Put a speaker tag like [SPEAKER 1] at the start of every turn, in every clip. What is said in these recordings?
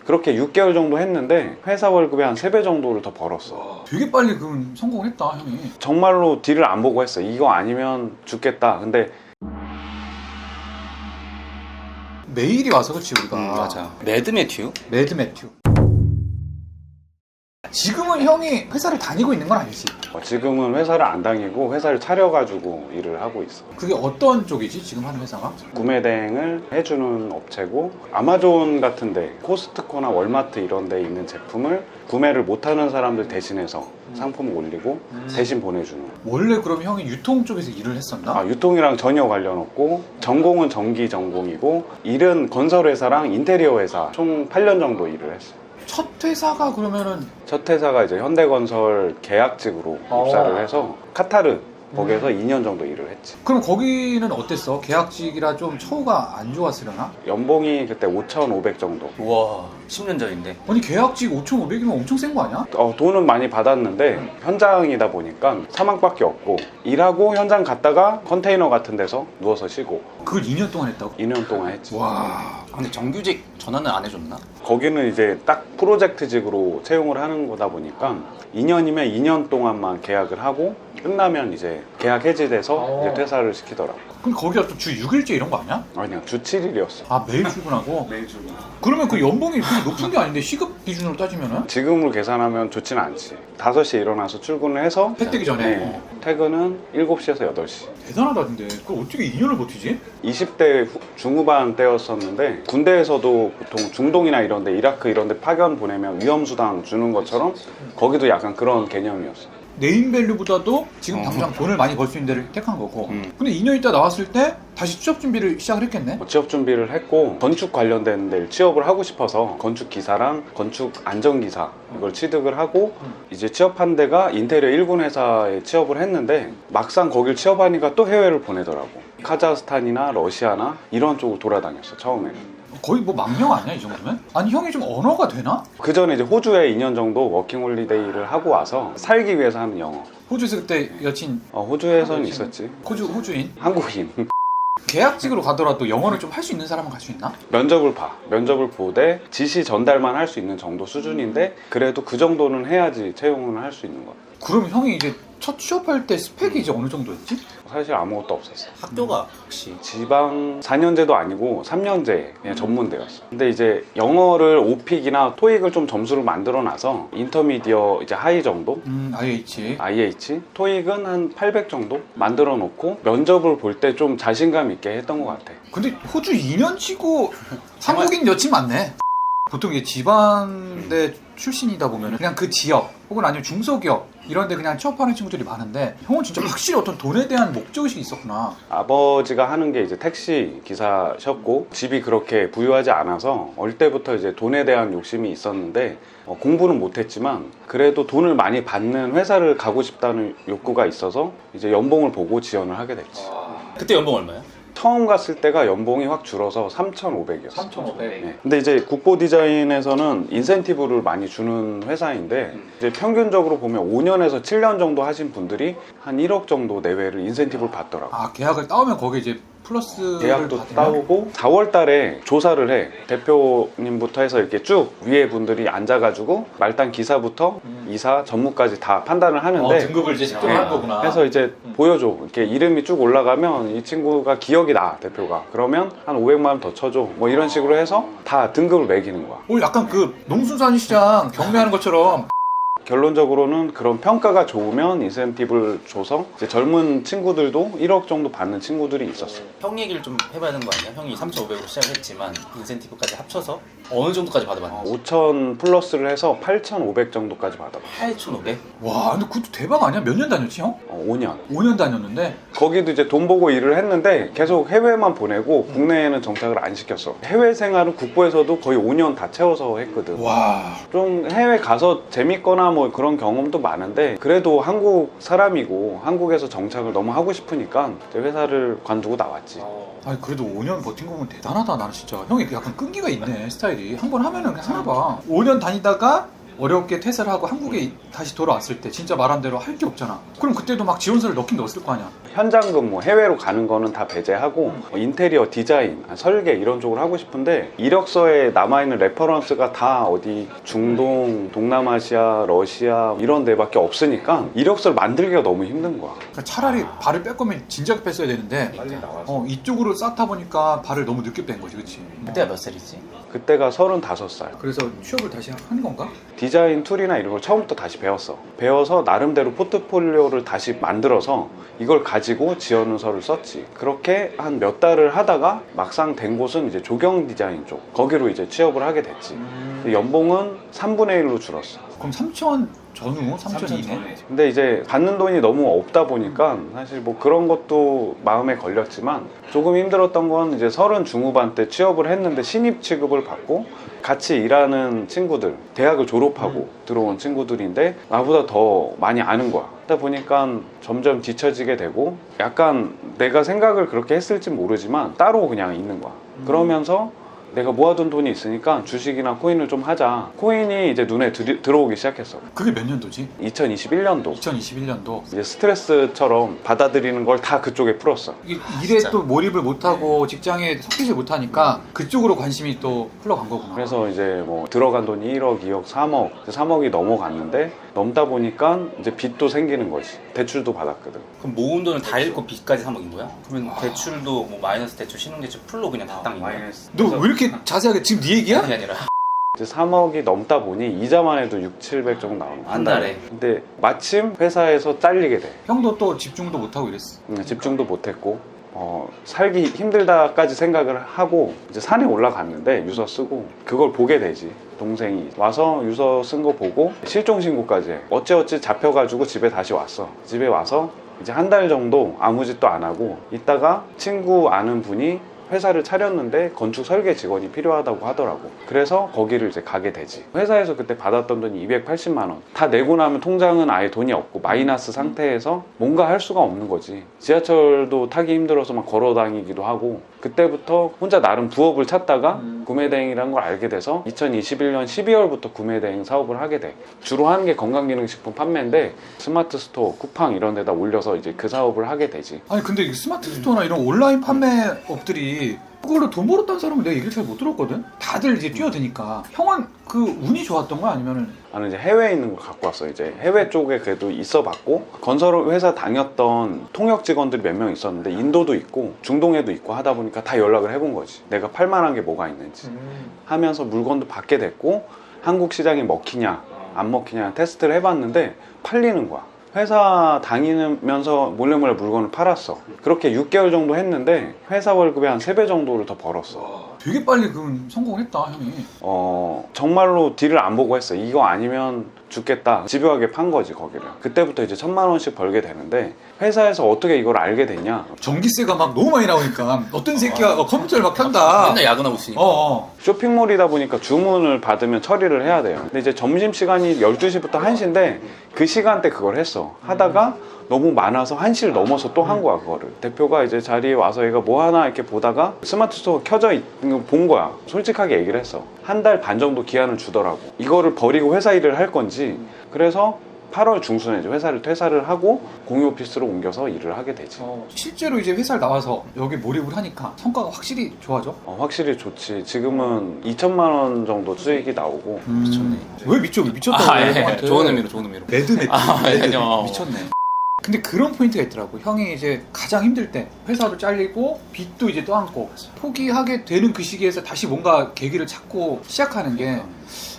[SPEAKER 1] 그렇게 6개월 정도 했는데 회사 월급의 한 3배 정도를 더 벌었어.
[SPEAKER 2] 와, 되게 빨리 그럼 성공을 했다 형이.
[SPEAKER 1] 정말로 뒤를 안 보고 했어. 이거 아니면 죽겠다. 근데
[SPEAKER 2] 메일이 와서 그렇지 우리가.
[SPEAKER 3] 맞아. 매드 매튜?
[SPEAKER 2] 매드 매튜. 지금은 형이 회사를 다니고 있는 건 아니지?
[SPEAKER 1] 지금은 회사를 안 다니고 회사를 차려가지고 일을 하고 있어.
[SPEAKER 2] 그게 어떤 쪽이지 지금 하는 회사가?
[SPEAKER 1] 구매 대행을 해주는 업체고, 아마존 같은데 코스트코나 월마트 이런 데 있는 제품을 구매를 못하는 사람들 대신해서 상품을 올리고 대신 보내주는.
[SPEAKER 2] 원래 그럼 형이 유통 쪽에서 일을 했었나?
[SPEAKER 1] 유통이랑 전혀 관련 없고, 전공은 전기 전공이고, 일은 건설회사랑 인테리어 회사 총 8년 정도 일을 했어.
[SPEAKER 2] 첫 회사가 그러면은
[SPEAKER 1] 첫 회사가 이제 현대건설 계약직으로 입사를 해서 카타르 거기에서 2년 정도 일을 했지.
[SPEAKER 2] 그럼 거기는 어땠어? 계약직이라 좀 처우가 안 좋았으려나?
[SPEAKER 1] 연봉이 그때 5,500 정도.
[SPEAKER 3] 우와, 10년 전인데.
[SPEAKER 2] 아니 계약직 5,500이면 엄청 센 거 아니야?
[SPEAKER 1] 돈은 많이 받았는데 현장이다 보니까 사망밖에 없고, 일하고 현장 갔다가 컨테이너 같은 데서 누워서 쉬고
[SPEAKER 2] 그걸 2년 동안 했다고?
[SPEAKER 1] 2년 동안 했지.
[SPEAKER 2] 와.
[SPEAKER 3] 근데 정규직 전환은 안 해줬나?
[SPEAKER 1] 거기는 이제 딱 프로젝트직으로 채용을 하는 거다 보니까 2년이면 2년 동안만 계약을 하고 끝나면 이제 계약 해지돼서 이제 퇴사를 시키더라고.
[SPEAKER 2] 그럼 거기가 또 주 6일제 이런 거 아니야?
[SPEAKER 1] 아니야, 주 7일이었어.
[SPEAKER 2] 아 매일 출근하고?
[SPEAKER 1] 매일 출근.
[SPEAKER 2] 그러면 그 연봉이 그렇게 높은 게 아닌데 시급 기준으로 따지면은?
[SPEAKER 1] 지금으로 계산하면 좋지는 않지. 5시에 일어나서 출근을 해서
[SPEAKER 2] 해 뜨기 전에?
[SPEAKER 1] 네, 퇴근은 7시에서 8시.
[SPEAKER 2] 대단하다 근데 그걸 어떻게 2년을 버티지?
[SPEAKER 1] 20대 중후반 때였었는데, 군대에서도 보통 중동이나 이런 데, 이라크 이런 데 파견 보내면 위험수당 주는 것처럼 거기도 약간 그런 개념이었어.
[SPEAKER 2] 네임밸류보다도 지금 당장 돈을 많이 벌 수 있는 데를 택한 거고 근데 2년 있다 나왔을 때 다시 취업 준비를 시작을 했겠네?
[SPEAKER 1] 취업 준비를 했고, 건축 관련된 데를 취업을 하고 싶어서 건축 기사랑 건축 안전기사 이걸 취득을 하고 이제 취업한 데가 인테리어 1군 회사에 취업을 했는데, 막상 거길 취업하니까 또 해외를 보내더라고. 카자흐스탄이나 러시아나 이런 쪽을 돌아다녔어 처음에는.
[SPEAKER 2] 거의 뭐 망명 아니야 이 정도면? 아니 형이 좀 언어가 되나?
[SPEAKER 1] 그 전에 이제 호주에 2년 정도 워킹홀리데이를 하고 와서 살기 위해서 하는 영어.
[SPEAKER 2] 호주에서 그때 여친
[SPEAKER 1] 호주에서는 있었지.
[SPEAKER 2] 호주인?
[SPEAKER 1] 한국인.
[SPEAKER 2] 계약직으로 가더라도 영어를 좀 할 수 있는 사람은 갈 수 있나?
[SPEAKER 1] 면접을 보되 지시 전달만 할 수 있는 정도 수준인데, 그래도 그 정도는 해야지 채용을 할 수 있는 거야.
[SPEAKER 2] 그럼 형이 이제 첫 취업할 때 스펙이 이제 어느 정도였지?
[SPEAKER 1] 사실 아무것도 없었어.
[SPEAKER 3] 학교가 혹시
[SPEAKER 1] 지방 4년제도 아니고 3년제 그냥 전문대였어. 근데 이제 영어를 오픽이나 토익을 좀 점수를 만들어 놔서 인터미디어 이제 하이 정도,
[SPEAKER 2] IH.
[SPEAKER 1] IH, 토익은 한 800 정도 만들어 놓고 면접을 볼 때 좀 자신감 있게 했던 것 같아.
[SPEAKER 2] 근데 호주 2년 치고 한국인 여친 많네. 보통 이게 지방대 출신이다 보면 그냥 그 지역 혹은 아니면 중소기업 이런 데 그냥 취업하는 친구들이 많은데 형은 진짜 확실히 어떤 돈에 대한 목적의식이 있었구나.
[SPEAKER 1] 아버지가 하는 게 이제 택시 기사셨고, 집이 그렇게 부유하지 않아서 어릴 때부터 이제 돈에 대한 욕심이 있었는데, 공부는 못했지만 그래도 돈을 많이 받는 회사를 가고 싶다는 욕구가 있어서 이제 연봉을 보고 지원을 하게 됐지.
[SPEAKER 3] 그때 연봉 얼마야?
[SPEAKER 1] 처음 갔을 때가 연봉이 확 줄어서 3,500이었어.
[SPEAKER 2] 3,500.
[SPEAKER 1] 네. 근데 이제 국보 디자인에서는 인센티브를 많이 주는 회사인데, 이제 평균적으로 보면 5년에서 7년 정도 하신 분들이 한 1억 정도 내외를 인센티브를 받더라고.
[SPEAKER 2] 아 계약을 따오면 거기에 이제 플러스를
[SPEAKER 1] 계약도
[SPEAKER 2] 받으면?
[SPEAKER 1] 따오고 4월 달에 조사를 해. 대표님부터 해서 이렇게 쭉 위에 분들이 앉아가지고 말단 기사부터 이사, 전무까지 다 판단을 하는데,
[SPEAKER 2] 등급을 이제 직접
[SPEAKER 1] 네.
[SPEAKER 2] 하는 거구나.
[SPEAKER 1] 해서 이제 보여줘. 이렇게 이름이 쭉 올라가면 이 친구가 기억이 나, 대표가. 그러면 한 500만 원 더 쳐줘. 뭐 이런 식으로 해서 다 등급을 매기는 거야.
[SPEAKER 2] 약간 그 농수산 시장 경매하는 것처럼.
[SPEAKER 1] 결론적으로는 그런 평가가 좋으면 인센티브를 줘서 이제 젊은 친구들도 1억 정도 받는 친구들이 있었어.
[SPEAKER 3] 형 얘기를 좀 해봐야 되는 거 아니야? 형이 3,500으로 시작을 했지만 인센티브까지 합쳐서 어느 정도까지 받아봤는지.
[SPEAKER 1] 5,000 플러스를 해서 8,500 정도까지 받아봐.
[SPEAKER 3] 8,500?
[SPEAKER 2] 와 근데 그것도 대박 아니야? 몇 년 다녔지 형?
[SPEAKER 1] 5년.
[SPEAKER 2] 5년 다녔는데
[SPEAKER 1] 거기도 이제 돈 보고 일을 했는데 계속 해외만 보내고 국내에는 정착을 안 시켰어. 해외 생활은 국보에서도 거의 5년 다 채워서 했거든.
[SPEAKER 2] 와
[SPEAKER 1] 좀 해외 가서 재밌거나 뭐 그런 경험도 많은데, 그래도 한국 사람이고 한국에서 정착을 너무 하고 싶으니까 이제 회사를 관두고 나왔지.
[SPEAKER 2] 아니 그래도 5년 버틴 거 보면 대단하다. 나는 진짜 형이 약간 끈기가 있네 스타일이. 한 번 하면은 그냥 하나 봐. 5년 다니다가 어렵게 퇴사를 하고 한국에 다시 돌아왔을 때 진짜 말한 대로 할 게 없잖아. 그럼 그때도 막 지원서를 넣긴 넣었을 거 아니야.
[SPEAKER 1] 현장 근무, 해외로 가는 거는 다 배제하고 인테리어 디자인, 설계 이런 쪽으로 하고 싶은데 이력서에 남아있는 레퍼런스가 다 어디 중동, 동남아시아, 러시아 이런 데밖에 없으니까 이력서를 만들기가 너무 힘든 거야.
[SPEAKER 2] 그러니까 차라리 발을 뺄 거면 진작에 뺐어야 되는데
[SPEAKER 1] 빨리 나와서.
[SPEAKER 2] 이쪽으로 쌓다 보니까 발을 너무 늦게 뺀 거지, 그치?
[SPEAKER 3] 그때가 몇 살이지?
[SPEAKER 1] 그때가 35살.
[SPEAKER 2] 그래서 취업을 다시 한 건가?
[SPEAKER 1] 디자인 툴이나 이런 걸 처음부터 다시 배웠어. 배워서 나름대로 포트폴리오를 다시 만들어서 이걸 가지고 지원서를 썼지. 그렇게 한 몇 달을 하다가 막상 된 곳은 이제 조경 디자인 쪽. 거기로 이제 취업을 하게 됐지. 연봉은 3분의 1로 줄었어.
[SPEAKER 2] 그럼 3천 전후? 3천 이내?
[SPEAKER 1] 근데 이제 받는 돈이 너무 없다 보니까 사실 뭐 그런 것도 마음에 걸렸지만 조금 힘들었던 건 이제 30 중후반 때 취업을 했는데 신입 취급을 받고 같이 일하는 친구들, 대학을 졸업하고 들어온 친구들인데 나보다 더 많이 아는 거야. 그러다 보니까 점점 뒤처지게 되고 약간 내가 생각을 그렇게 했을지 모르지만 따로 그냥 있는 거야. 그러면서 내가 모아둔 돈이 있으니까 주식이나 코인을 좀 하자. 코인이 이제 눈에 들어오기 시작했어.
[SPEAKER 2] 그게 몇 년도지?
[SPEAKER 1] 2021년도.
[SPEAKER 2] 2021년도.
[SPEAKER 1] 이제 스트레스처럼 받아들이는 걸 다 그쪽에 풀었어.
[SPEAKER 2] 일에
[SPEAKER 3] 진짜.
[SPEAKER 2] 또 몰입을 못하고 직장에 섞이지 못하니까 그쪽으로 관심이 또 흘러간 거구나.
[SPEAKER 1] 그래서 이제 뭐 들어간 돈이 1억, 2억, 3억, 3억이 넘어갔는데 넘다 보니까 이제 빚도 생기는 거지. 대출도 받았거든.
[SPEAKER 3] 그럼 모은 돈을 다 잃고 빚까지 3억인 거야? 그러면 대출도 뭐 마이너스 대출, 신용대출 풀로 그냥 다 땅인 거야?
[SPEAKER 2] 너 왜 이렇게 자세하게 지금 네 얘기야?
[SPEAKER 3] 그게 아니라
[SPEAKER 1] 이제 3억이 넘다 보니 이자만 해도 6, 700 정도 나오는 거야.
[SPEAKER 3] 한 달에.
[SPEAKER 1] 근데 마침 회사에서 잘리게 돼.
[SPEAKER 2] 형도 또 집중도 못하고 이랬어.
[SPEAKER 1] 집중도 못했고 살기 힘들다까지 생각을 하고 이제 산에 올라갔는데 유서 쓰고 그걸 보게 되지. 동생이 와서 유서 쓴 거 보고 실종 신고까지 해. 어찌어찌 잡혀가지고 집에 다시 왔어. 집에 와서 이제 한 달 정도 아무 짓도 안 하고 있다가 친구 아는 분이 회사를 차렸는데 건축 설계 직원이 필요하다고 하더라고. 그래서 거기를 이제 가게 되지. 회사에서 그때 받았던 돈이 280만 원. 다 내고 나면 통장은 아예 돈이 없고 마이너스 상태에서 뭔가 할 수가 없는 거지. 지하철도 타기 힘들어서 막 걸어 다니기도 하고 그때부터 혼자 나름 부업을 찾다가 구매대행이라는 걸 알게 돼서 2021년 12월부터 구매대행 사업을 하게 돼. 주로 하는 게 건강기능식품 판매인데 스마트 스토어, 쿠팡 이런 데다 올려서 이제 그 사업을 하게 되지.
[SPEAKER 2] 아니 근데 이 스마트 스토어나 이런 온라인 판매업들이 그걸로 돈 벌었다는 사람은 내가 얘기를 잘 못 들었거든? 다들 이제 뛰어드니까. 형은 그 운이 좋았던 거야? 아니면은?
[SPEAKER 1] 나는 이제 해외에 있는 걸 갖고 왔어. 이제 해외 쪽에 그래도 있어 봤고 건설 회사 다녔던 통역 직원들이 몇 명 있었는데 인도도 있고 중동에도 있고 하다 보니까 다 연락을 해본 거지. 내가 팔만한 게 뭐가 있는지 하면서 물건도 받게 됐고 한국 시장이 먹히냐 안 먹히냐 테스트를 해봤는데 팔리는 거야. 회사 다니면서 몰래 물건을 팔았어. 그렇게 6개월 정도 했는데 회사 월급의 한 3배 정도를 더 벌었어.
[SPEAKER 2] 되게 빨리 그 성공을 했다, 형이.
[SPEAKER 1] 정말로 딜을 안 보고 했어. 이거 아니면 죽겠다. 집요하게 판 거지, 거기를. 그때부터 이제 1000만 원씩 벌게 되는데 회사에서 어떻게 이걸 알게 됐냐?
[SPEAKER 2] 전기세가 막 너무 많이 나오니까 어떤 새끼가 컴퓨터를 막 켠다.
[SPEAKER 3] 맨날 야근하고 있으니까.
[SPEAKER 1] 쇼핑몰이다 보니까 주문을 받으면 처리를 해야 돼요. 근데 이제 점심시간이 12시부터 1시인데 그 시간대 그걸 했어. 하다가 너무 많아서 1시를 넘어서 또 한 거야, 그거를. 대표가 이제 자리에 와서 얘가 뭐 하나 이렇게 보다가 스마트 스토어 켜져 있는 거 본 거야. 솔직하게 얘기를 했어. 한 달 반 정도 기한을 주더라고. 이거를 버리고 회사 일을 할 건지. 그래서 8월 중순에 이제 회사를 퇴사를 하고 공유 오피스로 옮겨서 일을 하게 되지.
[SPEAKER 2] 실제로 이제 회사를 나와서 여기 몰입을 하니까 성과가 확실히 좋아져?
[SPEAKER 1] 확실히 좋지. 지금은 2천만 원 정도 수익이 나오고.
[SPEAKER 3] 미쳤네.
[SPEAKER 2] 왜 미쳤다고 해, 형한테.
[SPEAKER 3] 좋은 의미로, 좋은 의미로.
[SPEAKER 2] 매드.
[SPEAKER 3] 아니요.
[SPEAKER 2] 미쳤네. 근데 그런 포인트가 있더라고. 형이 이제 가장 힘들 때 회사도 잘리고 빚도 이제 떠안고 포기하게 되는 그 시기에서 다시 뭔가 계기를 찾고 시작하는 게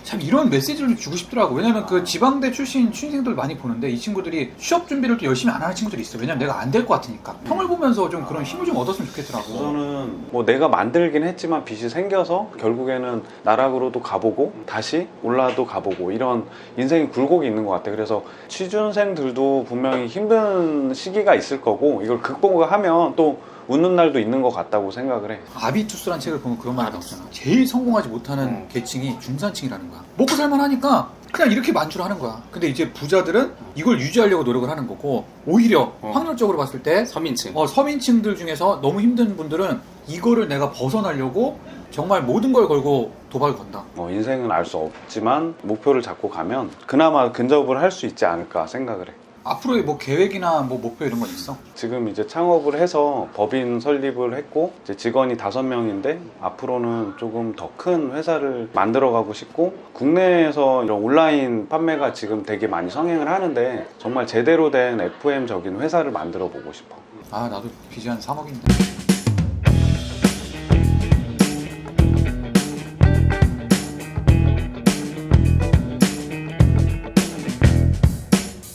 [SPEAKER 2] 참 이런 메시지를 좀 주고 싶더라고. 왜냐면 그 지방대 출신 취준생들 많이 보는데 이 친구들이 취업 준비를 또 열심히 안 하는 친구들이 있어. 왜냐면 내가 안 될 것 같으니까. 형을 보면서 좀 그런 힘을 좀 얻었으면 좋겠더라고.
[SPEAKER 1] 우선은 뭐 내가 만들긴 했지만 빚이 생겨서 결국에는 나락으로도 가보고 다시 올라도 가보고 이런 인생이 굴곡이 있는 것 같아. 그래서 취준생들도 분명히 힘든 시기가 있을 거고 이걸 극복하면 또 웃는 날도 있는 것 같다고 생각을 해.
[SPEAKER 2] 아비투스란 책을 보면 그런 말이 나오잖아. 제일 성공하지 못하는 계층이 중산층이라는 거야. 먹고 살만하니까 그냥 이렇게 만주를 하는 거야. 근데 이제 부자들은 이걸 유지하려고 노력을 하는 거고 오히려 확률적으로 봤을 때
[SPEAKER 3] 서민층.
[SPEAKER 2] 서민층들 중에서 너무 힘든 분들은 이거를 내가 벗어나려고 정말 모든 걸 걸고 도박을 건다.
[SPEAKER 1] 인생은 알 수 없지만 목표를 잡고 가면 그나마 근접을 할 수 있지 않을까 생각을 해.
[SPEAKER 2] 앞으로의 뭐 계획이나 뭐 목표 이런 건 있어?
[SPEAKER 1] 지금 이제 창업을 해서 법인 설립을 했고 이제 직원이 5명인데 앞으로는 조금 더 큰 회사를 만들어가고 싶고 국내에서 이런 온라인 판매가 지금 되게 많이 성행을 하는데 정말 제대로 된 FM적인 회사를 만들어 보고 싶어.
[SPEAKER 2] 아 나도 빚이 한 3억인데.